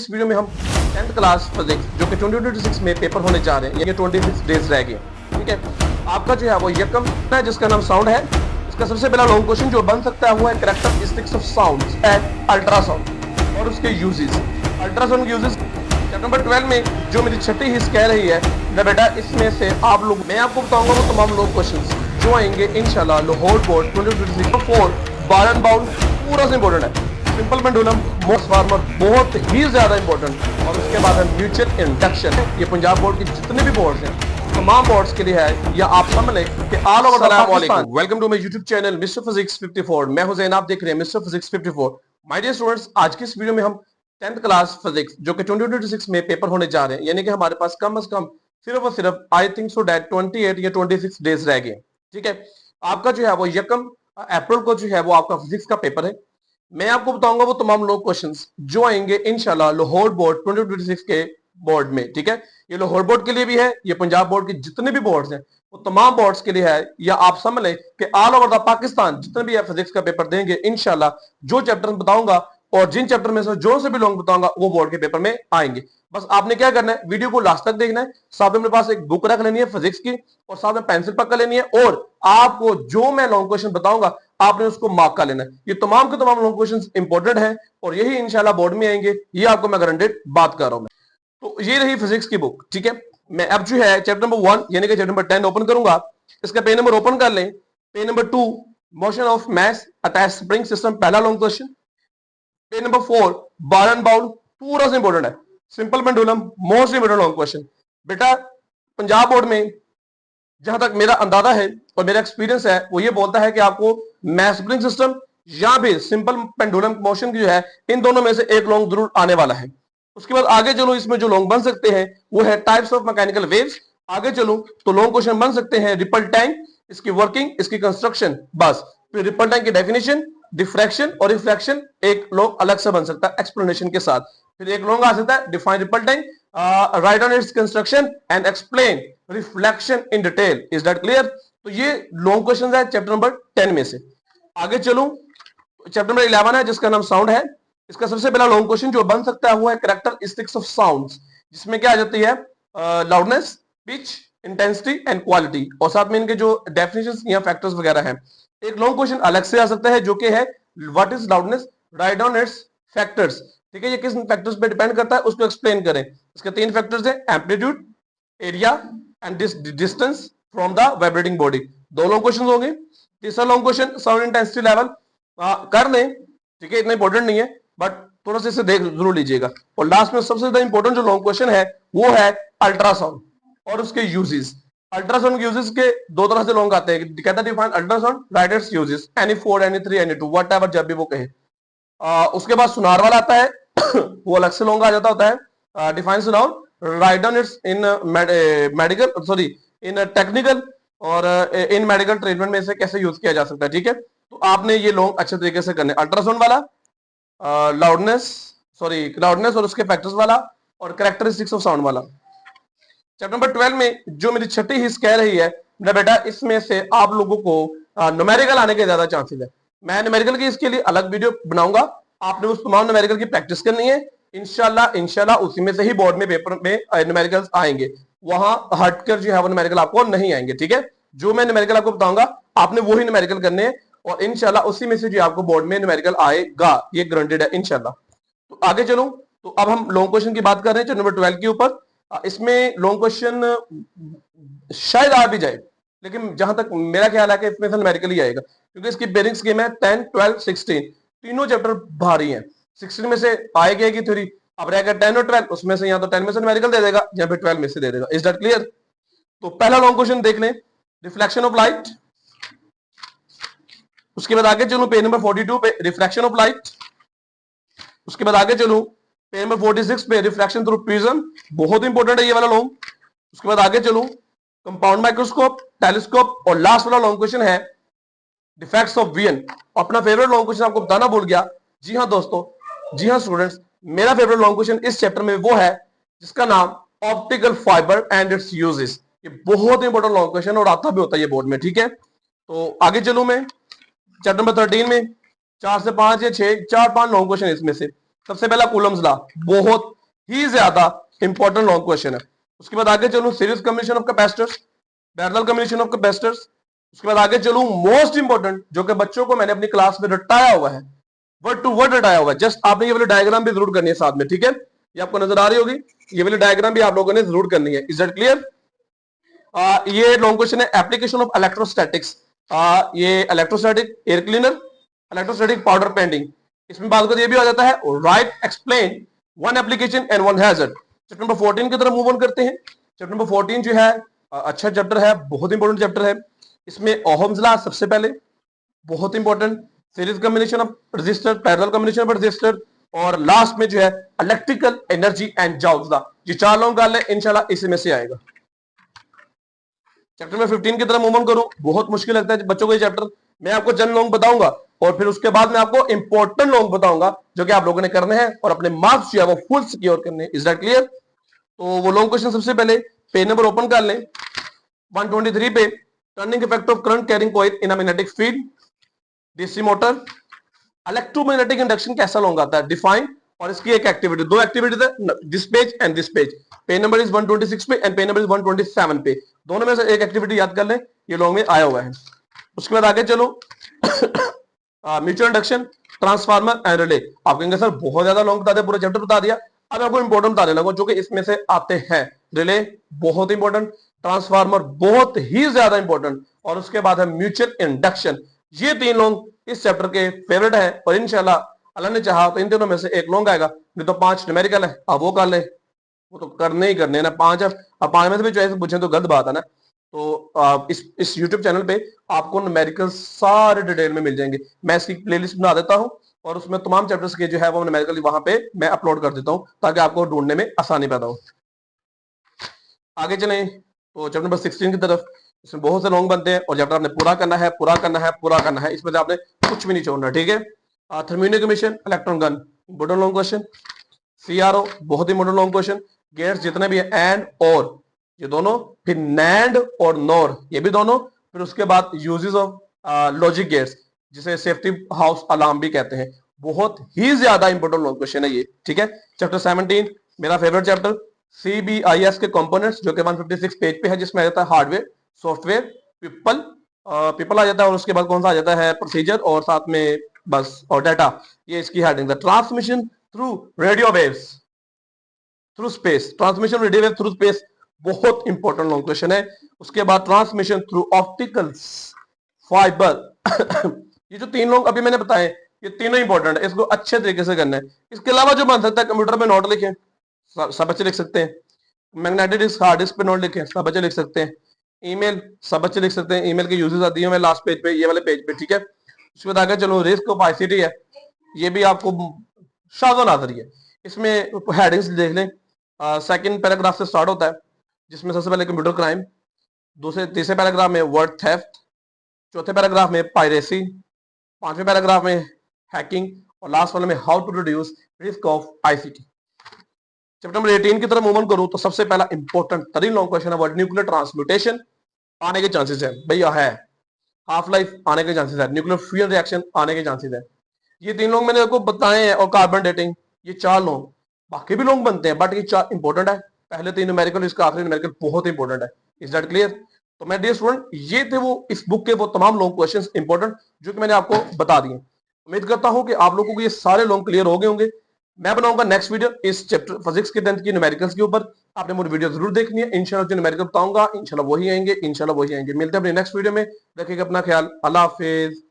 इस वीडियो में हम 10th क्लास फिजिक्स जो कि 2026 में पेपर होने जा रहे हैं, ये 26 डेज रह गए। ठीक है, आपका जो है वो यकम है जिसका नाम साउंड है। इसका सबसे पहला लॉन्ग क्वेश्चन जो बन सकता है वो है characteristics of sounds and ultrasound और उसके यूजेस। अल्ट्रासाउंड के यूजेस चैप्टर नंबर 12 में जो मेरी छठी हिस्स कह रही है ना बेटा, इसमें से आप लोग मैं आपको बताऊंगा वो तमाम लॉन्ग क्वेश्चंस जो आएंगे इंशाल्लाह। Lahore board 2026 4 bar and bound पूरा से इंपॉर्टेंट है। सिंपल पेंडुलम मोस्ट फार्मर बहुत ही ज्यादा इंपॉर्टेंट, और उसके बाद है म्यूचुअल इंडक्शन। ये पंजाब बोर्ड के जितने भी बोर्ड्स हैं तमाम बोर्ड्स के लिए है, या आप समझ लें कि all over Pakistan. Welcome to my YouTube channel mister physics 54। मैं हुसैन, आप देख रहे हैं mister physics 54। My dear students, आज की इस वीडियो में हम 10th क्लास फिजिक्स जो कि 2026 में पेपर होने जा रहे हैं, यानी कि हमारे पास कम से कम सिर्फ और सिर्फ आई थिंक सो डेट 28 या 26 डेज रह गए। ठीक है, आपका जो है वो यकम अप्रैल को जो है वो आपका फिजिक्स का पेपर है। मैं आपको बताऊंगा वो तमाम लोग क्वेश्चंस जो आएंगे इंशाल्लाह लाहौर बोर्ड 2026 के बोर्ड में। ठीक है, ये लाहौर बोर्ड के लिए भी है, ये पंजाब बोर्ड के जितने भी बोर्ड्स हैं वो तमाम बोर्ड्स के लिए है, या आप समझ लें कि ऑल ओवर द पाकिस्तान जितने भी फिजिक्स का पेपर देंगे इंशाल्लाह, जो चैप्टर बताऊंगा और जिन चैप्टर में से जो से भी लोग बताऊंगा वो बोर्ड के पेपर में आएंगे। बस आपने क्या करना है, वीडियो को लास्ट तक देखना है। साथ में अपने पास एक बुक रख लेनी है फिजिक्स की, और साथ में पेंसिल पकड़ लेनी है, और आपको जो मैं लॉन्ग क्वेश्चन बताऊंगा आपने उसको मार्क कर लेना है। ये तमाम के तमाम लॉन्ग क्वेश्चन इंपॉर्टेंट है और यही इंशाल्लाह बोर्ड में आएंगे, ये आपको मैं गारंटेड बात कर रहा हूं। तो ये रही फिजिक्स की बुक। ठीक है, मैं अब जो है चैप्टर नंबर 1 यानी कि चैप्टर नंबर 10 ओपन करूंगा। इसका पेज नंबर ओपन कर लें। Page number 2 motion of mass attach spring system, पहला long question. Page number 4 bar and bound पूरा से इंपॉर्टेंट है। Simple pendulum most important long question. बेटा पंजाब बोर्ड में जहां तक मेरा अंदाजा है और मेरा एक्सपीरियंस है वो ये बोलता है कि आपको मास स्प्रिंग सिस्टम या भी सिंपल पेंडुलम मोशन की जो है इन दोनों में से एक लॉन्ग जरूर आने वाला है। उसके बाद आगे चलो, इसमें जो लॉन्ग बन सकते हैं वो है टाइप्स ऑफ मैकेनिकल वेव्स। आगे चलो तो लॉन्ग क्वेश्चन बन सकते हैं रिपल टैंक, इसकी वर्किंग, इसकी कंस्ट्रक्शन, बस। फिर रिपल टैंक की डेफिनेशन, डिफ्रैक्शन और रिफ्रैक्शन एक लॉन्ग अलग से बन सकता है एक्सप्लेनेशन के साथ। फिर एक लॉन्ग आ सकता है define ripple tank, right on its construction and explain reflection in detail. Is that clear? तो ये लॉन्ग क्वेश्चन है चैप्टर नंबर 10 में से। आगे चलूं, चैप्टर नंबर 11 है जिसका नाम साउंड है। इसका सबसे पहला लॉन्ग क्वेश्चन जो बन सकता है वो है कैरेक्टरिस्टिक्स ऑफ साउंड्स, जिसमें क्या आ जाती है loudness, pitch, intensity and quality, और साथ में इनके जो डेफिनेशंस या फैक्टर्स वगैरह हैं। एक लॉन्ग क्वेश्चन अलग से आ सकता है जो कि है what is loudness, write down it's factors. ठीक है, ये किस फैक्टर्स पे डिपेंड करता है उसको एक्सप्लेन करें। इसके 3 फैक्टर्स हैं, amplitude, area and distance from the vibrating body. 2 long question होंगे। तीसरा long question sound intensity level कर लें। ठीक है, इतना इंपॉर्टेंट नहीं है बट थोड़ा सा इसे देख जरूर लीजिएगा। और लास्ट में सबसे ज्यादा इंपॉर्टेंट जो लॉन्ग क्वेश्चन है वो है अल्ट्रासाउंड और उसके यूजेस। अल्ट्रासाउंड के यूजेस के 2 तरह से लॉन्ग आते हैं। कहता है define ultrasound, right it's uses, any 4 any 3 any 2 whatever, जब भी वो कहे। उसके बाद सुनार वाला आता है वो अलग से लॉन्ग आ जाता होता है। डिफाइन सुनार, write down it's in medical sorry in technical और इन मेडिकल ट्रीटमेंट में इसे कैसे यूज किया जा सकता है। ठीक है, तो आपने ये लॉन्ग अच्छे तरीके से करने। अल्ट्रासाउंड वाला, लाउडनेस और उसके फैक्टर्स वाला, और कैरेक्टरिस्टिक्स ऑफ साउंड वाला। चैप्टर नंबर 12 में जो मेरी छठी हिस्स कह रही है ना बेटा, इसमें से आप लोगों को न्यूमेरिकल आने के ज्यादा चांसेस है। मैं न्यूमेरिकल की इसके लिए अलग वीडियो बनाऊंगा, आपने उस तमाम न्यूमेरिकल की प्रैक्टिस करनी है। इंशाल्लाह उसी में से ही बोर्ड में पेपर में न्यूमेरिकल्स आएंगे, वहां हटकर जो है वो न्यूमेरिकल आपको नहीं आएंगे। ठीक है, जो मैं न्यूमेरिकल आपको बताऊंगा आपने वही न्यूमेरिकल करने हैं, और इंशाल्लाह उसी में से जो आपको बोर्ड में न्यूमेरिकल आएगा, ये गारंटेड है इंशाल्लाह। तो आगे चलूं, तो अब हम लॉन्ग क्वेश्चन की बात कर रहे हैं नंबर 12 के ऊपर। इसमें लॉन्ग क्वेश्चन शायद आ भी जाए, लेकिन जहां तक मेरा ख्याल है कि इसमें से न्यूमेरिकल ही आएगा, क्योंकि इसकी बेरिंग स्कीम है 10, 12, 16 तीनों चैप्टर भारी हैं। 16 में से आएगी की थ्योरी, अब रहेगा 10 और 12, उसमें से या तो 10 में से न्यूमेरिकल दे देगा या फिर 12 में से दे देगा। Is that clear? तो पहला लॉन्ग क्वेश्चन देख लें, रिफ्लेक्शन ऑफ लाइट। उसके बाद आगे चलूं पेज नंबर 42 पे रिफ्रैक्शन ऑफ लाइट। उसके बाद आगे चलूं पेज नंबर 46 पे रिफ्रैक्शन थ्रू प्रिज्म, बहुत इंपॉर्टेंट है ये वाला लॉन्ग। उसके बाद आगे चलूं कंपाउंड माइक्रोस्कोप, टेलीस्कोप, और लास्ट वाला लॉन्ग क्वेश्चन है डिफेक्ट्स ऑफ वीएन। अपना फेवरेट लॉन्ग क्वेश्चन आपको बताना भूल गया। जी हाँ दोस्तों, जी हाँ स्टूडेंट्स, मेरा फेवरेट लॉन्ग क्वेश्चन इस चैप्टर में वो है जिसका नाम optical fibre and it's uses. ये बहुत इंपॉर्टेंट लॉन्ग क्वेश्चन और आता भी होता है ये बोर्ड में। ठीक है, तो आगे चलूं मैं चैप्टर नंबर 13 में 4 से 5 या 6 4-5 लॉन्ग क्वेश्चन इसमें से। सबसे पहला कूलम्स लॉ, बहुत ही ज्यादा इंपॉर्टेंट लॉन्ग क्वेश्चन है। उसके बाद आगे चलूं series combination of capacitors, parallel combination of capacitors. उसके बाद आगे चलूं मोस्ट इंपॉर्टेंट, जो कि बच्चों को मैंने अपनी क्लास में रटाया हुआ है, वर्ड टू वर्ड रटाया हुआ है। जस्ट आपने ये वाली डायग्राम भी जरूर करनी है साथ में, ठीक है? ये आपको नजर आ रही होगी, ये वाली डायग्राम भी आप लोगों ने जरूर करनी है। Is that clear? ये लॉन्ग क्वेश्चन है, एप्लीकेशन ऑफ इलेक्ट्रोस्टैटिक्स। ये electrostatic air cleaner, electrostatic powder painting. इसमें बात कर ये भी आ जाता है, right explain one application and one hazard. Chapter number 14 की तरफ मूव ऑन करते हैं। चैप्टर नंबर 14 जो है अच्छा चैप्टर है, बहुत इंपॉर्टेंट चैप्टर है। इसमें ओहम्स लॉ सबसे पहले, बहुत important, series combination of resistor, parallel combination of resistor, और लास्ट में जो है electrical energy and Joule's law. ये 4 लॉन्ग गाल है, इंशाल्लाह इसी में से आएगा। चैप्टर में 15 की तरफ मूव ऑन करूं, बहुत मुश्किल लगता है बच्चों को ये चैप्टर। मैं आपको जन लॉन्ग बताऊंगा और फिर उसके बाद मैं आपको इंपॉर्टेंट लॉन्ग बताऊंगा जो कि आप लोगों ने करने हैं और अपने मार्क्स जो है वो फुल सिक्योर करने हैं। Is that clear? तो वो लॉन्ग क्वेश्चन सबसे पहले पेज नंबर ओपन कर लें, 123 पे, turning effect of current carrying coil in a magnetic field, DC motor, electromagnetic induction कैसा लॉन्ग आता है, डिफाइन, और इसकी एक एक्टिविटी, 2 एक्टिविटीज है, this page and this page. Page number is 126 पे एंड पेज नंबर इज 127 पे, दोनों में से एक एक्टिविटी याद कर लें, ये लॉन्ग में आया हुआ है। उसके बाद आगे चलो, mutual induction, transformer and relay. आप कहेंगे सर बहुत ज्यादा लॉन्ग बता दिया, पूरा चैप्टर बता दिया। अब आपको इंपॉर्टेंट बताने लगा जो कि इसमें से आते हैं। रिले बहुत इंपॉर्टेंट, ट्रांसफार्मर बहुत ही ज्यादा इंपॉर्टेंट, और उसके बाद है म्यूचुअल इंडक्शन। ये 3 लॉन्ग इस चैप्टर के फेवरेट है, और इंशाल्लाह अल्लाह ने चाहा तो इन तीनों में से एक लॉन्ग आएगा, नहीं तो 5 न्यूमेरिकल है, आप वो कर ले, वो तो करने ही करने ना 5 है। अब 5 में से भी चॉइस पूछे तो गलत बात है ना। तो इस YouTube चैनल पे आपको न्यूमेरिकल सारे डिटेल में मिल जाएंगे। मैं इसकी प्लेलिस्ट बना देता हूं और उसमें तमाम चैप्टर्स के जो है वो न्यूमेरिकल वहां पे मैं अपलोड कर देता हूं, ताकि आपको ढूंढने में आसानी पैदा हो। आगे चलें तो चैप्टर नंबर 16 की तरफ। इसमें बहुत से लॉन्ग बनते हैं और चैप्टर आपने पूरा करना है, पूरा करना है, पूरा करना है, इसमें से आपने कुछ भी नहीं छोड़ना, ठीक है? Thermoelectric electron gun, important long question. CRO बहुत इंपॉर्टेंट लॉन्ग क्वेश्चन। गेट्स जितने भी है, एंड और ये दोनों, फिर नैंड और नोर ये भी दोनों, फिर उसके बाद यूजेस ऑफ लॉजिक गेट्स, जिसे सेफ्टी हाउस अलार्म भी कहते हैं। बहुत ही ज्यादा इंपॉर्टेंट लॉन्ग क्वेश्चन है ये, ठीक है? चैप्टर 17 मेरा फेवरेट चैप्टर, CBIS के कंपोनेंट्स, जो कि 156 पेज पे है, जिसमें आ जाता है हार्डवेयर, सॉफ्टवेयर, पीपल आ जाता है, और उसके बाद कौन सा आ जाता है, प्रोसीजर, और साथ में बस और डाटा। ये इसकी हेडिंग है। Transmission through radio waves through space, transmission radio wave through space, बहुत इंपॉर्टेंट लॉन्ग क्वेश्चन है। उसके बाद ट्रांसमिशन थ्रू ऑप्टिकल्स फाइबर ये जो 3 लॉन्ग अभी मैंने बताए, ये तीनों इंपॉर्टेंट है, इसको अच्छे तरीके से करना है। इसके अलावा जो बन सकता है, कंप्यूटर में नोट लिखें, सब बच्चे लिख सकते हैं। मैग्नेटिक डिस्क, हार्ड डिस्क पे नोट लिखें, सब बच्चे लिख सकते हैं। ईमेल, सब बच्चे लिख सकते हैं, ईमेल के यूजेस आती है लास्ट पेज पे, ये वाले पेज पे, ठीक है? उसके बाद आगे चलो, रिस्क ऑफ ICT है, ये भी आपको शाज़ो नाज़री है। इसमें हेडिंग्स देख लें, सेकंड पैराग्राफ से स्टार्ट होता है, जिसमें सबसे पहले कंप्यूटर क्राइम, तीसरे पैराग्राफ में वर्ड थेफ्ट, चौथे पैराग्राफ में पायरेसी, 5वें पैराग्राफ में हैकिंग, और लास्ट वाले में how to reduce risk of ICT। Chapter number 18 की तरफ मूव ऑन करूं तो सबसे पहला इंपॉर्टेंट तरीन लॉन्ग क्वेश्चन है, वर्ड न्यूक्लियर ट्रांसम्यूटेशन आने के चांसेस है भैया, है हाफ लाइफ आने के चांसेस है, न्यूक्लियर फ्यूजन रिएक्शन आने के चांसेस है। ये 3 लोग मैंने आपको बताए हैं, और कार्बन डेटिंग, ये 4 लोग, बाकी भी लोग बनते हैं, बट ये 4 इंपॉर्टेंट है। पहले 3 न्यूमेरिकल, इसका आखिरी न्यूमेरिकल बहुत इंपॉर्टेंट है। Is that clear? तो मैं डियर स्टूडेंट, ये थे वो इस बुक के वो तमाम लॉन्ग क्वेश्चंस इंपॉर्टेंट जो कि मैंने आपको बता दिए। उम्मीद करता हूं कि आप लोगों को ये सारे लॉन्ग क्लियर हो गए होंगे। मैं बनाऊंगा नेक्स्ट वीडियो इस चैप्टर फिजिक्स के 10th की न्यूमेरिकल्स के ऊपर। आपने मुझे वीडियो जरूर देखनी है, इंशाल्लाह जो न्यूमेरिकल बताऊंगा इंशाल्लाह वही आएंगे, इंशाल्लाह वही आएंगे। मिलते हैं अपने नेक्स्ट वीडियो में, रखिएगा अपना ख्याल, अल्लाह हाफिज।